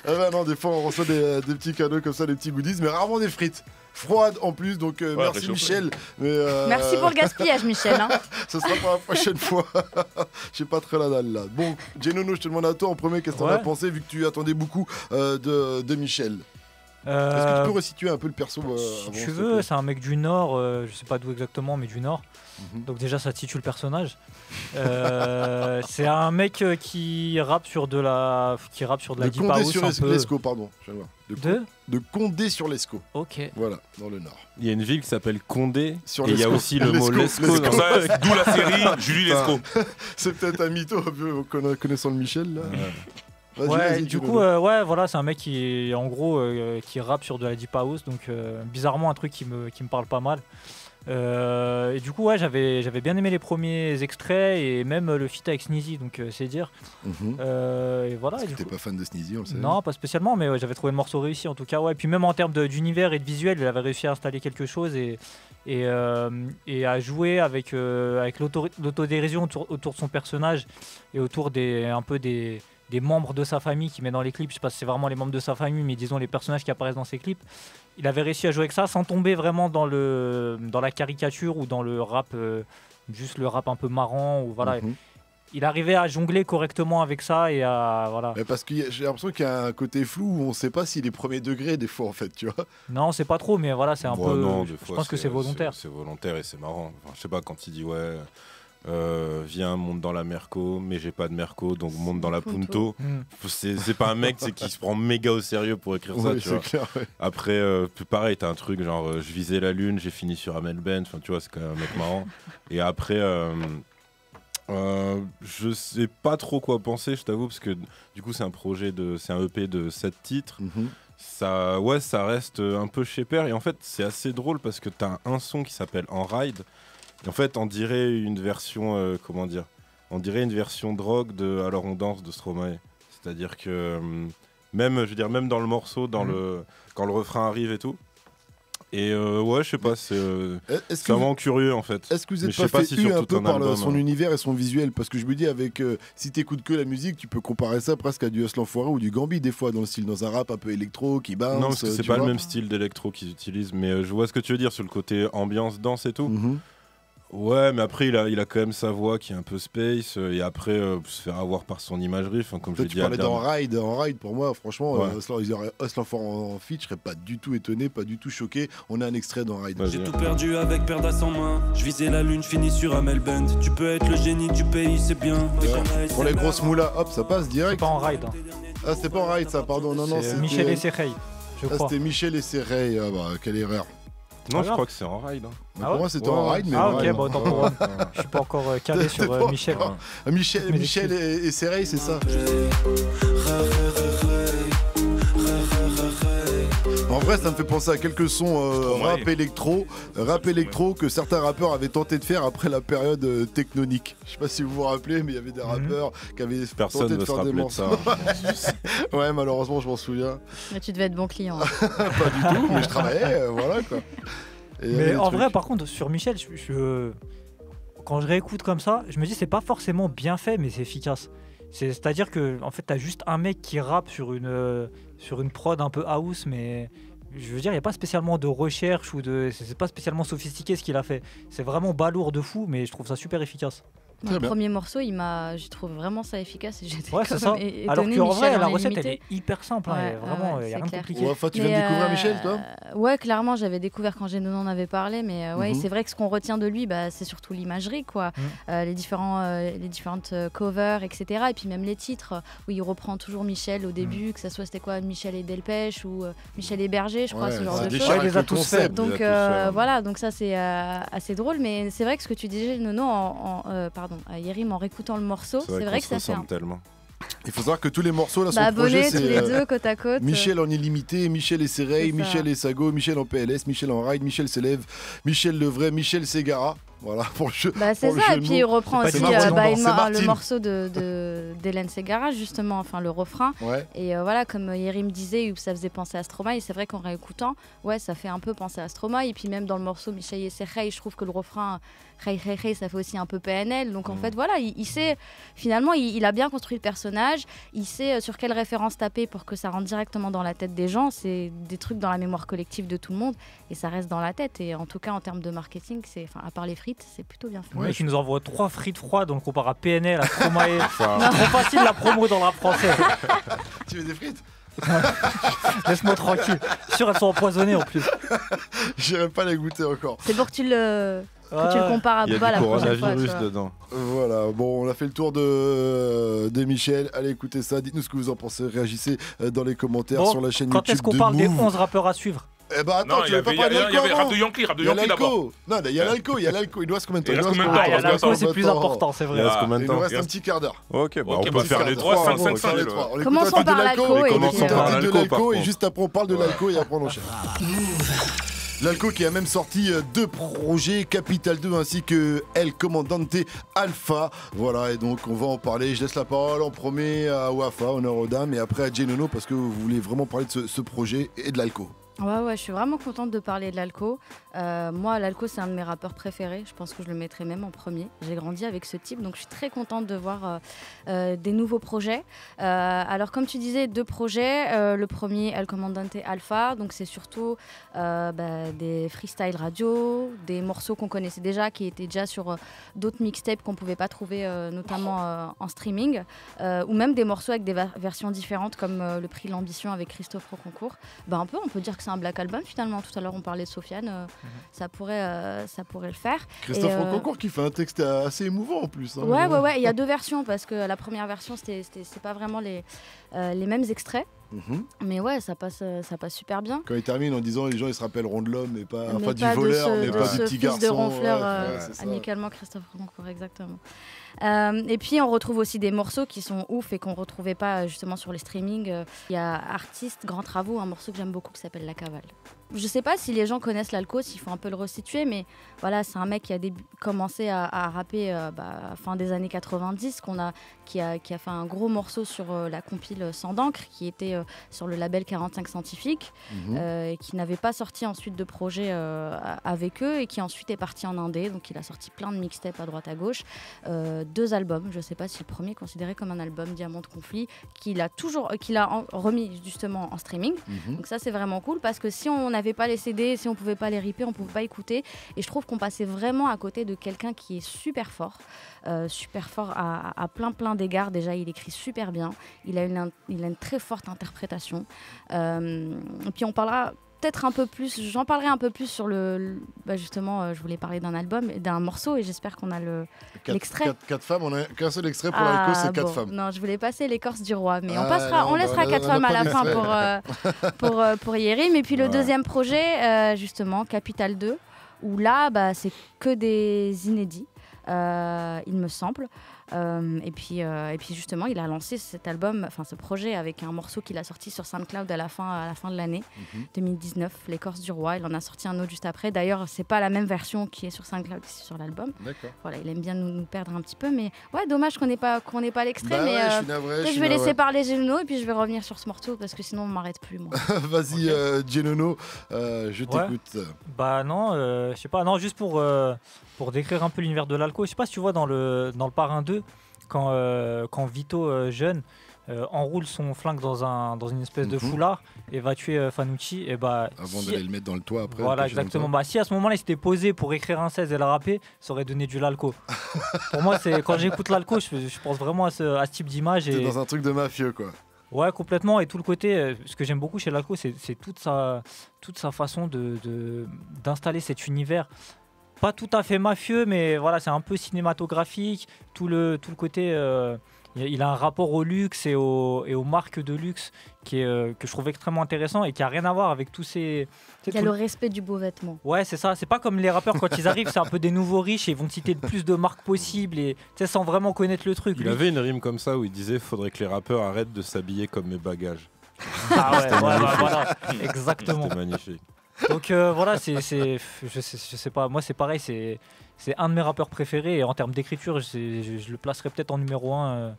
Ah bah non, des fois on reçoit des petits cadeaux comme ça, des petits goodies, mais rarement des frites. Froides en plus, donc merci réchauffé. Michel. Mais, Merci pour le gaspillage, Michel. Hein. Ce sera pour la prochaine fois. J'ai pas très la dalle là. Bon, Genono, je te demande à toi en premier, qu'est-ce que t'en Ouais. as pensé vu que tu attendais beaucoup de Michel. Est-ce que tu peux resituer un peu le perso Si avant, tu s'il te veux, plaît c'est un mec du Nord, je sais pas d'où exactement, mais du Nord. Mhm. Donc déjà, ça situe le personnage. C'est un mec qui rappe sur de la De deep Condé house sur un peu. l'Escaut, pardon. Je viens de voir. De Condé sur l'Escaut. Ok. Voilà, dans le Nord. Il y a une ville qui s'appelle Condé, Sur et il y a l'Escaut. aussi le mot L'Escaut, Lescaut. l'Escaut. dans- Ça, d'où la série Julie Lescaut. C'est peut-être un mytho, un peu connaissant le Michel là. Vas-y, Ouais, vas-y, du Genono. coup, ouais, voilà, c'est un mec qui, en gros, qui rappe sur de la deep house, donc bizarrement un truc qui me parle pas mal. Et du coup, ouais, j'avais bien aimé les premiers extraits et même le feat avec Sneezy, donc c'est dire. Mhm. Et voilà. Parce et que du t'es coup- pas fan de Sneezy, on le sait. Non, pas spécialement, mais ouais, j'avais trouvé le morceau réussi en tout cas. Ouais. Et puis même en termes d'univers et de visuel, il avait réussi à installer quelque chose et à jouer avec l'autodérision autour de son personnage et autour un peu des membres de sa famille qu'il met dans les clips. Je sais pas si c'est vraiment les membres de sa famille, mais disons les personnages qui apparaissent dans ses clips. Il avait réussi à jouer avec ça sans tomber vraiment dans la caricature ou dans le rap, juste le rap un peu marrant. Ou voilà. Mhm. Il arrivait à jongler correctement avec ça et à voilà. Mais parce que j'ai l'impression qu'il y a un côté flou où on sait pas s'il est premier degré des fois en fait, tu vois. Non, c'est pas trop, mais voilà, c'est un Ouais, peu. non, je des fois, pense que c'est volontaire. C'est volontaire et c'est marrant. Enfin, je sais pas, quand il dit ouais, viens, monte dans la Merco, mais j'ai pas de Merco, donc monte dans la Punto. Hmm. C'est pas un mec qui se prend méga au sérieux pour écrire ça, Oui, tu c'est vois. clair. Ouais. Après, puis pareil, t'as un truc genre je visais la lune, j'ai fini sur Amel Ben, enfin tu vois, c'est quand même un mec marrant. Et après, je sais pas trop quoi penser, je t'avoue, parce que du coup c'est un EP de 7 titres. Mhm. Ça reste un peu chez Père, et en fait c'est assez drôle parce que t'as un son qui s'appelle En Ride, et en fait on dirait une version, comment dire, on dirait une version drogue de Alors on danse de Stromae. C'est-à-dire que même dans le morceau, quand le refrain arrive et tout. Et ouais, je sais pas, c'est Est-ce que vraiment curieux en fait. Est-ce que vous Mais êtes je pas sais pas fait si sur un tout peu un par album, son hein. univers et son visuel? Parce que je me dis, avec si t'écoutes que la musique, tu peux comparer ça presque à du Hustle l'Enfoiré ou du Gambi des fois, dans le style, dans un rap un peu électro qui bounce. Non, parce que c'est tu pas le vois. même style d'électro qu'ils utilisent, mais je vois ce que tu veux dire sur le côté ambiance, danse et tout. Mhm. Ouais, mais après, il a quand même sa voix qui est un peu space. Et après, se faire avoir par son imagerie. Enfin, comme Toi, je tu l'ai dit. parlais en ride, pour moi, franchement, Ouais. ils auraient Hustle en feat, je serais pas du tout étonné, pas du tout choqué. On a un extrait dans Ride. J'ai tout perdu avec Perdas en main. Je visais la lune, je finis sur Amel Bent. Tu peux être le génie du pays, c'est bien. Ouais. Pour les grosses moulas, hop, ça passe direct. C'est pas en ride. Ah, c'était pas en ride, ça, pardon. Non, C'est c'était Michel et Serrey, je crois. C'était Michel et Serrey. Ah bah, quelle erreur. Non, je crois que c'est en ride. Bah, pour moi, c'était en ride, mais ah, en ok, ride. bon, autant pour moi. Je suis pas encore calé sur Michel. Michel et Serrey, c'est ça. En vrai, ça me fait penser à quelques sons rap électro que certains rappeurs avaient tenté de faire après la période technonique. Je sais pas si vous vous rappelez, mais il y avait des rappeurs qui avaient tenté de faire des morceaux. Ouais, malheureusement, je m'en souviens. Mais tu devais être bon client. Pas du tout, mais je travaillais, voilà quoi. Mais en vrai, par contre, sur Michel, quand je réécoute comme ça, je me dis c'est pas forcément bien fait, mais c'est efficace. C'est-à-dire que en fait, t'as juste un mec qui rappe sur une prod un peu house, mais je veux dire, il n'y a pas spécialement de recherche c'est pas spécialement sophistiqué ce qu'il a fait. C'est vraiment balourd de fou, mais je trouve ça super efficace. Le premier morceau, je trouve vraiment ça efficace et j'étais c'est ça. étonnée. Alors qu'en vrai, la recette, illimité. elle est hyper simple. Vraiment, il n'y a rien de compliqué. Ouais, tu viens de découvrir Michel, toi? Ouais, clairement, j'avais découvert quand Genono en avait parlé, mais c'est vrai que ce qu'on retient de lui, c'est surtout l'imagerie, quoi. Les différentes covers, etc. Et puis même les titres, où il reprend toujours Michel au début, que ça soit c'était quoi, Michel et Delpech ou Michel et Berger, je crois, ce genre de choses. Il les a tous fait. Donc voilà, donc ça c'est assez drôle, mais c'est vrai que ce que tu disais, Nono, Yérim, en réécoutant le morceau, c'est vrai que ça fait tellement. Il faut savoir que tous les morceaux là sont abonnés tous les deux côte à côte. Michel en illimité, Michel et Serey, Michel et Sago, Michel en PLS, Michel en ride, Michel s'élève, Michel le vrai, Michel Ségara. Voilà pour le jeu. C'est ça, et puis il reprend aussi le morceau d'Hélène Ségara, justement, enfin le refrain. Ouais. Et voilà, comme Yérim disait, ça faisait penser à Stromae, et c'est vrai qu'en réécoutant, ça fait un peu penser à Stromae. Et puis même dans le morceau Michel et Serey, je trouve que le refrain ça fait aussi un peu PNL. Donc en fait, voilà, il sait, finalement, il a bien construit le personnage, il sait sur quelle référence taper pour que ça rentre directement dans la tête des gens. C'est des trucs dans la mémoire collective de tout le monde, et ça reste dans la tête. Et en tout cas, en termes de marketing, à part les frites, c'est plutôt bien fait. Le mec, il nous envoie 3 frites froides, on le compare à PNL, à Stromae. Trop facile la promo dans le rap français. Tu veux des frites? Laisse-moi tranquille. Je suis sûr, elles sont empoisonnées en plus. J'irai pas les goûter encore. C'est pour que tu le compares à Booba la prochaine fois. Il y a du coronavirus dedans. Voilà, bon, on a fait le tour de Michel. Allez, écoutez ça, dites-nous ce que vous en pensez. Réagissez dans les commentaires sur la chaîne YouTube. Quand est-ce qu'on parle des 11 rappeurs à suivre? Eh ben attends, tu veux pas parler d'Alco? Il y avait Rap de Yankee d'abord. Non, il y a l'Alco. Il nous reste combien de temps? L'Alco, c'est plus important, c'est vrai. Il nous reste un petit quart d'heure. Ok, on peut faire les 3, 5. Commençons par l'Alco. Et juste après, on parle de l'Alco et après, on enchaîne. L'Alco qui a même sorti 2 projets, Capital 2 ainsi que El Comandante Alpha. Voilà, et donc on va en parler. Je laisse la parole en premier à Wafa, honneur aux dames, et après à Genono parce que vous voulez vraiment parler de ce projet et de l'Alco. Ouais, je suis vraiment contente de parler de l'Alco. Moi, l'Alco, c'est un de mes rappeurs préférés. Je pense que je le mettrais même en premier. J'ai grandi avec ce type, donc je suis très contente de voir des nouveaux projets. Alors, comme tu disais, 2 projets. Le premier, El Comandante Alpha, donc c'est surtout des freestyle radio, des morceaux qu'on connaissait déjà, qui étaient déjà sur d'autres mixtapes qu'on ne pouvait pas trouver, notamment en streaming, ou même des morceaux avec des versions différentes, comme le prix L'Ambition avec Christophe Roconcourt. On peut dire que c'est un black album finalement. Tout à l'heure on parlait de Sofiane, ça pourrait le faire. Christophe Roconcourt qui fait un texte assez émouvant en plus. Ouais, il y a 2 versions parce que la première version c'est pas vraiment les mêmes extraits. Mais ouais, ça passe super bien. Quand il termine en disant les gens ils se rappelleront de l'homme et pas du voleur, mais pas du petit garçon. De ronfleur, amicalement Christophe Roconcourt, exactement. Et puis on retrouve aussi des morceaux qui sont ouf et qu'on retrouvait pas justement sur les streamings. Il y a Artiste, Grands Travaux, un morceau que j'aime beaucoup qui s'appelle La Cavale. Je sais pas si les gens connaissent l'Alco, s'il faut un peu le resituer, mais voilà, c'est un mec qui a commencé à rapper à fin des années 90, qui a fait un gros morceau sur la compile Sang d'encre, qui était sur le label 45 Scientifique, et qui n'avait pas sorti ensuite de projet avec eux, et qui ensuite est parti en indé. Donc il a sorti plein de mixtapes à droite à gauche, 2 albums. Je sais pas si le premier est considéré comme un album, Diamant de Conflit, qu'il a remis justement en streaming. Donc ça c'est vraiment cool, parce que si on n'avait pas les CD, si on pouvait pas les ripper, on pouvait pas écouter. Et je trouve qu'on passait vraiment à côté de quelqu'un qui est super fort à plein d'égards. Déjà, il écrit super bien. Il a une très forte interprétation. Et puis on parlera peut-être un peu plus, j'en parlerai un peu plus sur justement, je voulais parler d'un album, d'un morceau, et j'espère qu'on a l'extrait. 4 femmes, on a qu'un seul extrait pour l'alco, c'est 4 femmes. Non, je voulais passer l'écorce du roi, mais on laissera 4 femmes à la fin pour Yérim. Et puis le deuxième projet, justement, Capital 2, où là, c'est que des inédits, il me semble. Et puis justement, il a lancé cet album, enfin ce projet, avec un morceau qu'il a sorti sur SoundCloud à la fin de l'année 2019, L'écorce du roi. Il en a sorti un autre juste après. D'ailleurs, c'est pas la même version qui est sur SoundCloud que sur l'album. D'accord. Voilà, il aime bien nous perdre un petit peu, mais ouais, dommage qu'on n'ait pas l'extrait. Mais je vais laisser parler Genono et puis je vais revenir sur ce morceau parce que sinon on m'arrête plus, moi. Vas-y, Genono, je t'écoute. Non, je sais pas, non, juste pour décrire un peu l'univers de l'alco. Je sais pas si tu vois dans le Parrain 2, quand Vito, jeune, enroule son flingue dans une espèce de foulard et va tuer Fanucci. Et avant d'aller le mettre dans le toit après. Voilà, exactement. Si à ce moment-là il s'était posé pour écrire un 16 et le rapper, ça aurait donné du l'alco. Pour moi, quand j'écoute l'alco, je pense vraiment à ce type d'image. C'est dans un truc de mafieux, quoi. Ouais, complètement. Et tout le côté, ce que j'aime beaucoup chez l'alco, c'est toute sa façon d'installer cet univers. Pas tout à fait mafieux, mais voilà, c'est un peu cinématographique. Tout le côté, il a un rapport au luxe et aux marques de luxe que je trouve extrêmement intéressant et qui a rien à voir avec tous ces. Il y a le respect du beau vêtement. Ouais, c'est ça. C'est pas comme les rappeurs quand ils arrivent, c'est un peu des nouveaux riches et ils vont citer le plus de marques possibles et sans vraiment connaître le truc. Il avait une rime comme ça où il disait faudrait que les rappeurs arrêtent de s'habiller comme mes bagages. Ah ouais, voilà, exactement. C'était magnifique. Donc voilà, je sais pas, moi c'est pareil, c'est un de mes rappeurs préférés et en termes d'écriture, je le placerai peut-être en numéro 1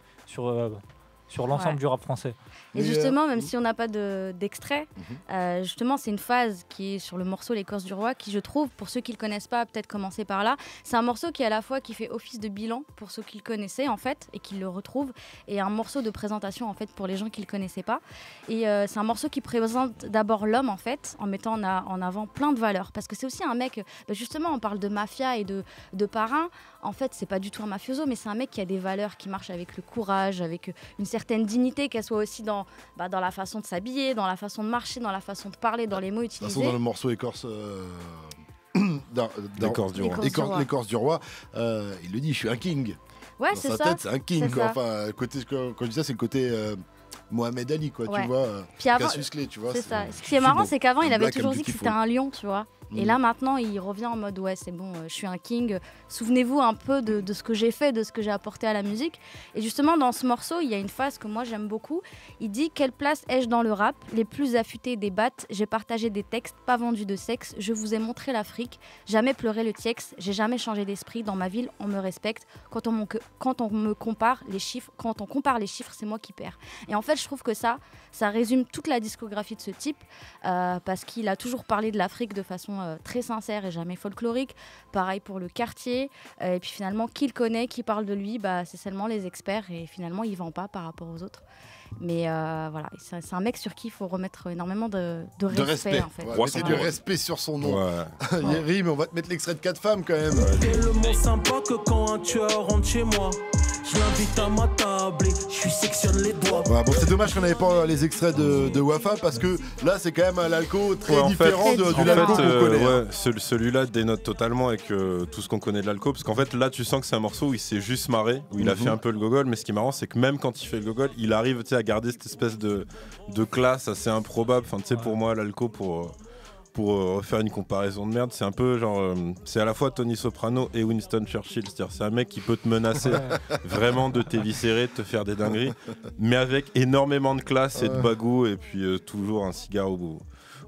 sur l'ensemble du rap français. Et justement, même si on n'a pas d'extrait, justement, c'est une phase qui est sur le morceau L'écorce du roi, qui, je trouve, pour ceux qui ne le connaissent pas, peut-être commencer par là, c'est un morceau qui, à la fois, qui fait office de bilan pour ceux qui le connaissaient, en fait, et qui le retrouvent, et un morceau de présentation, en fait, pour les gens qui ne le connaissaient pas. Et c'est un morceau qui présente d'abord l'homme, en fait, en mettant en avant plein de valeurs. Parce que c'est aussi un mec, justement, on parle de mafia et de parrain. En fait, c'est pas du tout un mafioso, mais c'est un mec qui a des valeurs, qui marche avec le courage, avec une certaine dignité, qu'elle soit aussi dans la façon de s'habiller, dans la façon de marcher, dans la façon de parler, dans les mots utilisés. De toute façon, dans le morceau Écorce L'écorce du roi, il le dit, je suis un king. Ouais, dans c'est sa ça. tête, c'est un king. Quoi. Enfin, quand je dis ça, c'est le côté Mohamed Ali, quoi, tu vois. Puis avant, Cassius Clay, tu vois. C'est ça. Ce qui est marrant, c'est qu'avant, il avait toujours dit que beautiful. c'était un lion, tu vois. Et là, maintenant, il revient en mode ouais, c'est bon, je suis un king. Souvenez-vous un peu de ce que j'ai fait, de ce que j'ai apporté à la musique. Et justement, dans ce morceau, il y a une phrase que moi j'aime beaucoup. Il dit: quelle place ai-je dans le rap? Les plus affûtés débattent. J'ai partagé des textes, pas vendu de sexe. Je vous ai montré l'Afrique. Jamais pleuré le tiex. J'ai jamais changé d'esprit. Dans ma ville, on me respecte. Quand on me compare les chiffres, c'est moi qui perds. Et en fait, je trouve que ça résume toute la discographie de ce type, parce qu'il a toujours parlé de l'Afrique de façon très sincère et jamais folklorique. Pareil pour le quartier. Et puis finalement, qui le connaît, qui parle de lui, c'est seulement les experts, et finalement, il vend pas par rapport aux autres. Mais voilà, c'est un mec sur qui il faut remettre énormément de respect, en fait. Ouais, c'est du respect sur son nom. Yérim, on va te mettre l'extrait de 4 femmes quand même. C'est le mot sympa que quand un tueur rentre chez moi, je l'invite à ma table et je lui sectionne les doigts. Bon, c'est dommage qu'on n'avait pas les extraits de Wafa, parce que là c'est quand même un l'alco très différent du l'alco qu'on connaît. Celui-là dénote totalement avec tout ce qu'on connaît de l'alco, parce qu'en fait là tu sens que c'est un morceau où il s'est juste marré, où il a fait un peu le gogol, mais ce qui est marrant c'est que même quand il fait le gogol, il arrive à garder cette espèce de classe assez improbable. Enfin, tu sais, pour moi l'alco, pour refaire une comparaison de merde, c'est un peu genre c'est à la fois Tony Soprano et Winston Churchill, c'est-à-dire c'est un mec qui peut te menacer vraiment de t'éviscérer, de te faire des dingueries, mais avec énormément de classe et de bagou, et puis toujours un cigare au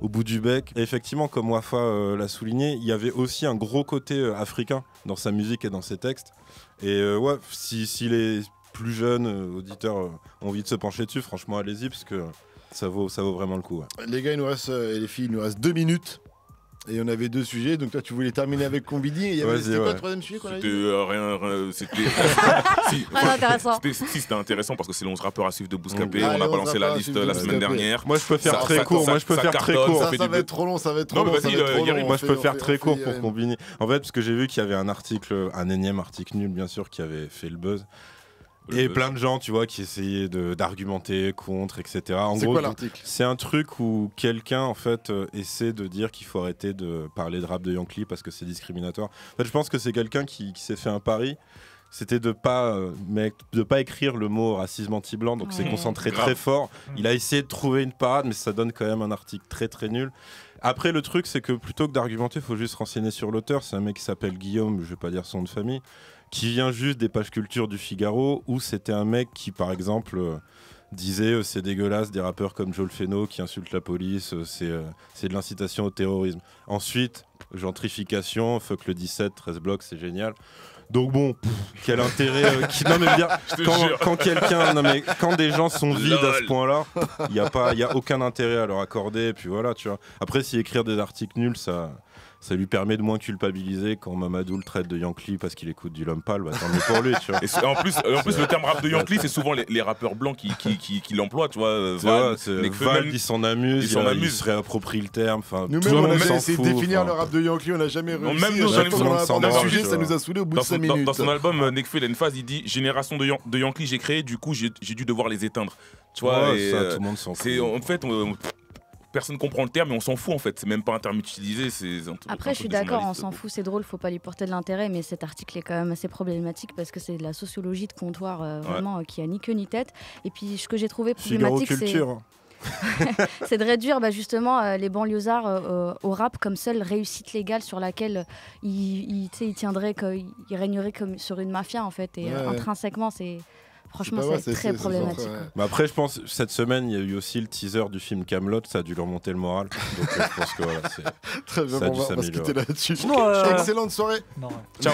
bout du bec. Et effectivement, comme Wafa l'a souligné, il y avait aussi un gros côté africain dans sa musique et dans ses textes, et si les plus jeunes auditeurs ont envie de se pencher dessus, franchement allez-y, parce que ça vaut vraiment le coup. Les gars, il nous reste, et les filles, il nous reste 2 minutes. Et on avait 2 sujets, donc toi tu voulais terminer avec Combini. Et il y avait c'était quoi le troisième sujet qu'on a C'était dit rien. C'était. intéressant. C'était intéressant parce que c'est 11 rappeurs à suivre de Bouscapé. Ah, On a 11 balancé la rappeurs à liste suivre de la semaine Bouscapé. dernière. Moi, je peux faire très court. Ça va être trop long, ça va être trop long. Moi, je peux faire très court pour Combini. En fait, parce que j'ai vu qu'il y avait un article, un énième article nul, bien sûr, qui avait fait le buzz. Et plein de gens, tu vois, qui essayaient d'argumenter contre, etc. En gros, quoi l'article ? C'est un truc où quelqu'un, en fait, essaie de dire qu'il faut arrêter de parler de rap de Yankee parce que c'est discriminatoire. En fait, je pense que c'est quelqu'un qui s'est fait un pari. C'était de pas écrire le mot racisme anti-blanc, donc c'est concentré très fort. Il a essayé de trouver une parade, mais ça donne quand même un article très très nul. Après, le truc, c'est que plutôt que d'argumenter, il faut juste se renseigner sur l'auteur. C'est un mec qui s'appelle Guillaume, je vais pas dire son nom de famille, qui vient juste des pages culture du Figaro, où c'était un mec qui, par exemple, disait c'est dégueulasse des rappeurs comme Joel Feno qui insultent la police, c'est de l'incitation au terrorisme. Ensuite, gentrification, fuck le 17, 13 blocs, c'est génial. Donc bon, quel intérêt non mais bien, quand des gens sont vides à ce point-là, il y a aucun intérêt à leur accorder. Et puis voilà, tu vois. Après, si écrire des articles nuls, ça lui permet de moins culpabiliser quand Mamadou le traite de Yankee parce qu'il écoute du Lompal, bah tant mieux pour lui, tu vois. Et en plus, le terme rap de Yankee, c'est souvent les rappeurs blancs qui l'emploient, tu vois. Val, il s'en amuse, il se réapproprie le terme. Nous-mêmes, on a essayé de définir le rap de Yankee, on n'a jamais réussi. Même nous, dans le sujet, ça nous a saoulé au bout de 5 minutes. Dans son album, Nekfeu, il a une phase, il dit Génération de Yankee, j'ai créé, du coup, j'ai dû devoir les éteindre. Tu vois, tout le monde s'en fout. En fait, personne comprend le terme, mais on s'en fout en fait. C'est même pas un terme utilisé. Après, je suis d'accord, on s'en fout, c'est drôle, faut pas lui porter de l'intérêt, mais cet article est quand même assez problématique parce que c'est de la sociologie de comptoir vraiment qui a ni queue ni tête. Et puis, ce que j'ai trouvé problématique, c'est de réduire justement les banlieusards au rap comme seule réussite légale sur laquelle il tiendrait, il régnerait comme sur une mafia en fait. Et intrinsèquement, franchement, c'est très problématique. Mais après, je pense cette semaine, il y a eu aussi le teaser du film Kaamelott, ça a dû leur monter le moral. Donc je pense que voilà, très bien, on va se quitter là-dessus. Excellente soirée. Ciao.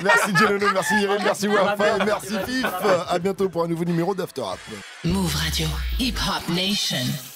Merci Djelono, merci Irène, merci Wafa, merci Fif. À bientôt pour un nouveau numéro d'After Rap. Move Radio, Hip Hop Nation.